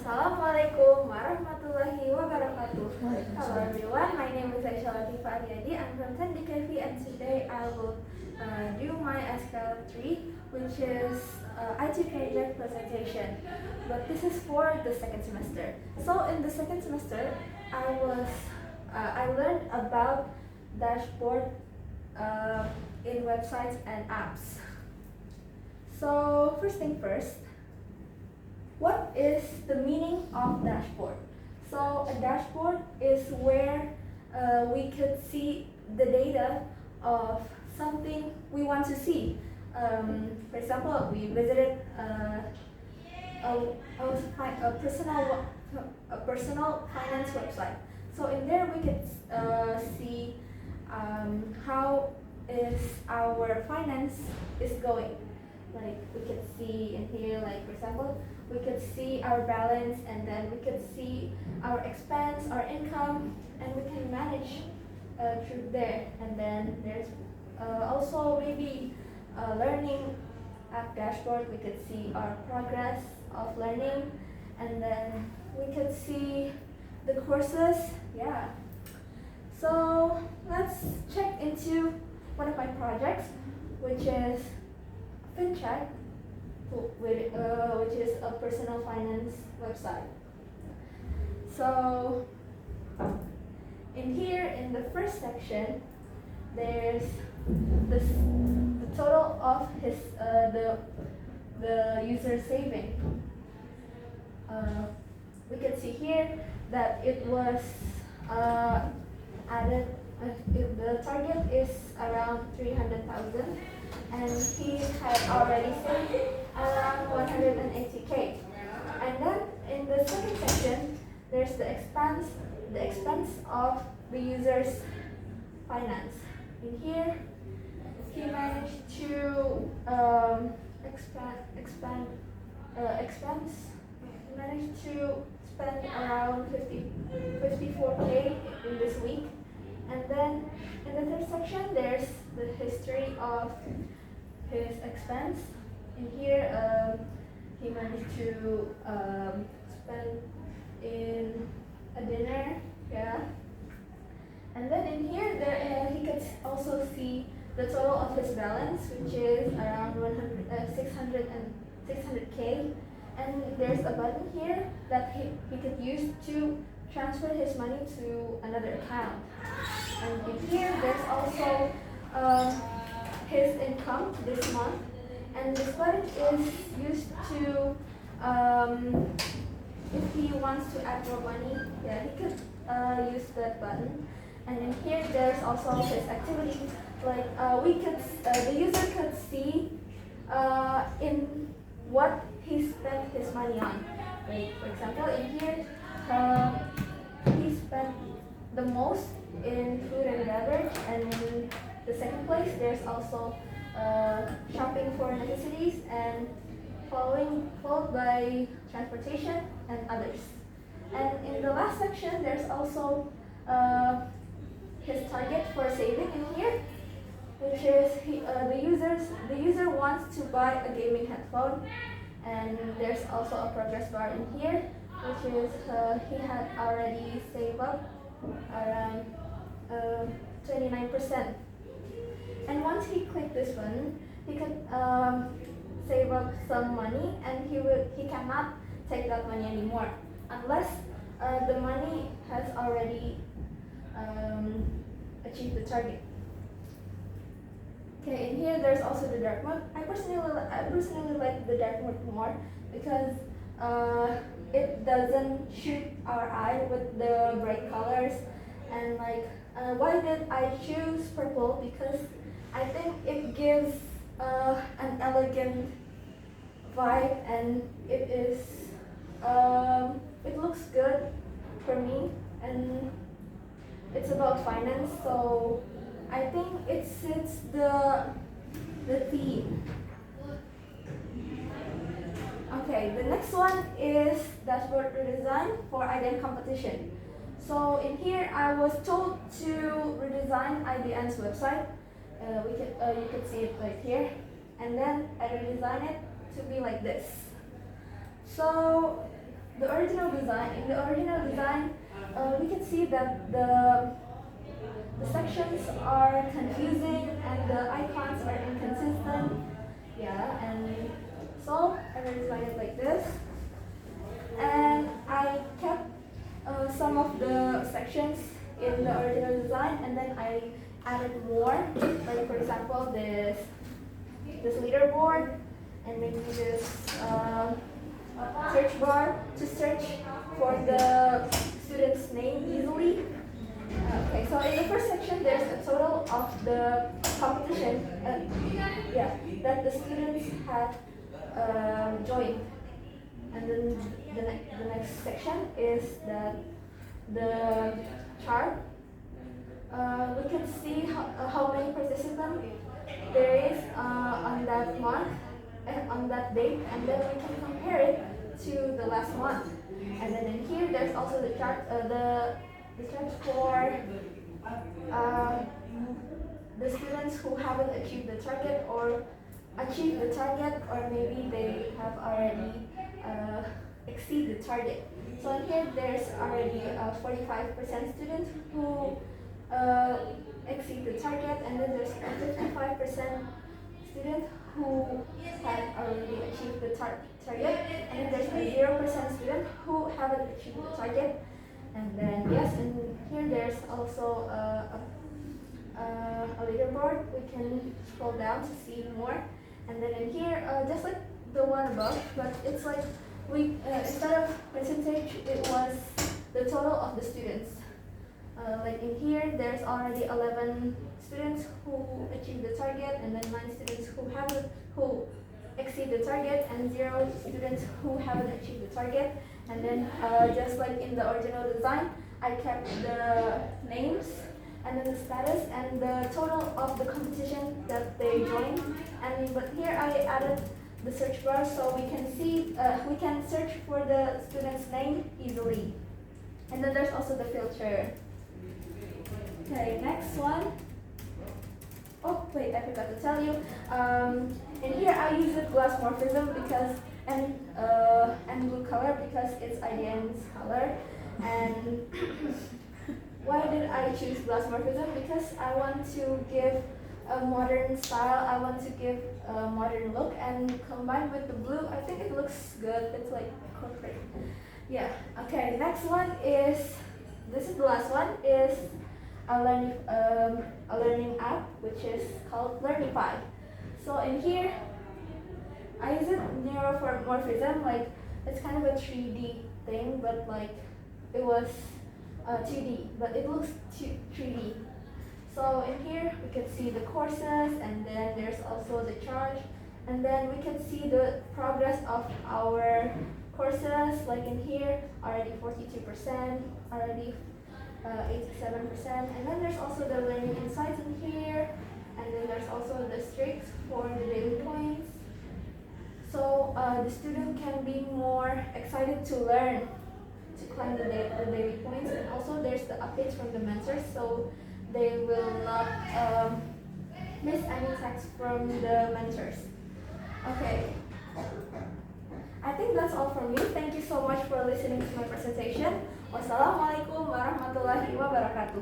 Assalamualaikum warahmatullahi wabarakatuh. Hello everyone, my name is Aisha Latifa Ariadi. I'm from 10 DKV and today I will do my SKL 3, which is IT project presentation. But this is for the second semester. So in the second semester, I learned about dashboard in websites and apps. So first thing first, what is the meaning of dashboard? So a dashboard is where we could see the data of something we want to see. For example, we visited a personal finance website. So in there we could see how is our finance is going. Like we could see in here, like for example, we could see our balance, and then we could see our expense, our income, and we can manage through there. And then there's also maybe learning app dashboard. We could see our progress of learning, and then we could see the courses. Yeah. So let's check into one of my projects, which is FinCheck, which is a personal finance website. So in here, in the first section, there's the total of his the user saving. We can see here that it was added. The target is around 300,000, and he had already saved around 180k. And then in the second section, there's the expense of the user's finance. In here, he managed to He managed to spend around 54k in this week. And then in the third section, there's the history of his expense. In here, he managed to spend in a dinner, yeah. And then in here, he could also see the total of his balance, which is around 600k. And there's a button here that he could use to transfer his money to another account. And in here, there's also his income this month, and this button is used to if he wants to add more money, yeah, he could use that button. And in here, there's also his activity. Like the user could see in what he spent his money on. Like for example, in here, he spent the most in food and beverage, and in the second place, there's also shopping for necessities, and followed by transportation and others. And in the last section, there's also his target for saving in here, which is the user wants to buy a gaming headphone, and there's also a progress bar in here, which is he had already saved up around 29%. And once he clicked this one, he could save up some money, and he cannot take that money anymore unless the money has already achieved the target. Okay, in here there's also the dark mode. I personally like the dark mode more because it doesn't shoot our eye with the bright colors. And like, why did I choose purple? Because I think it gives an elegant vibe, and it looks good for me, and it's about finance, so I think it fits the theme. Okay, the next one is dashboard redesign for IDN competition. So in here, I was told to redesign IDN's website. You could see it right here, and then I redesigned it to be like this. So the original design. In the original design, we can see that the sections are confusing and the icons are inconsistent. Yeah, and so I redesigned it like this. And I kept some of the sections in the original design, and then I added more. Like for example, this leaderboard, and maybe this search bar to search for the student's name easily. Okay, so in the first section, there's a total of the competition, that the students have joined. And then the next section is the chart. We can see how many participants there is on that month, on that date, and then we can compare it to the last month. And then in here, there's also the chart, the chart for the students who haven't achieved the target or achieved the target, or maybe they have already exceed the target. So in here, there's already 45% students who exceed the target, and then there's 55% students who have already achieved the target, and then there's a 0% student who haven't achieved the target. And then yes, and here there's also a leaderboard. We can scroll down to see more. And then in here, just like the one above, but it's like we instead of percentage, it was the total of the students. Like in here, there's already 11 students who achieved the target, and then 9 students who exceed the target, and 0 students who haven't achieved the target. And then just like in the original design, I kept the names and then the status and the total of the competition that they joined. And but here I added the search bar so we can see we can search for the student's name easily. And then there's also the filter. Okay, next one. Oh wait, I forgot to tell you. In here I use the glass morphism because and blue color because it's IDN's color. And why did I choose glass morphism? Because I want to give a modern style. I want to give a modern look, and combined with the blue, I think it looks good. It's like corporate. Yeah. Okay. Next one is this is the last one is a learning app which is called Learnify. So in here, I use it neuromorphism. Like it's kind of a 3D thing, but like it was 2D, but it looks 3D. So in here we can see the courses, and then there's also the charge, and then we can see the progress of our courses. Like in here, already 42%, already 87%, and then there's also the learning insights in here, and then there's also the streaks for the daily points. So the student can be more excited to learn, to climb the daily points, and also there's the updates from the mentors, so they will not miss any text from the mentors. Okay, I think that's all from me. Thank you so much for listening to my presentation. Wassalamualaikum warahmatullahi wabarakatuh.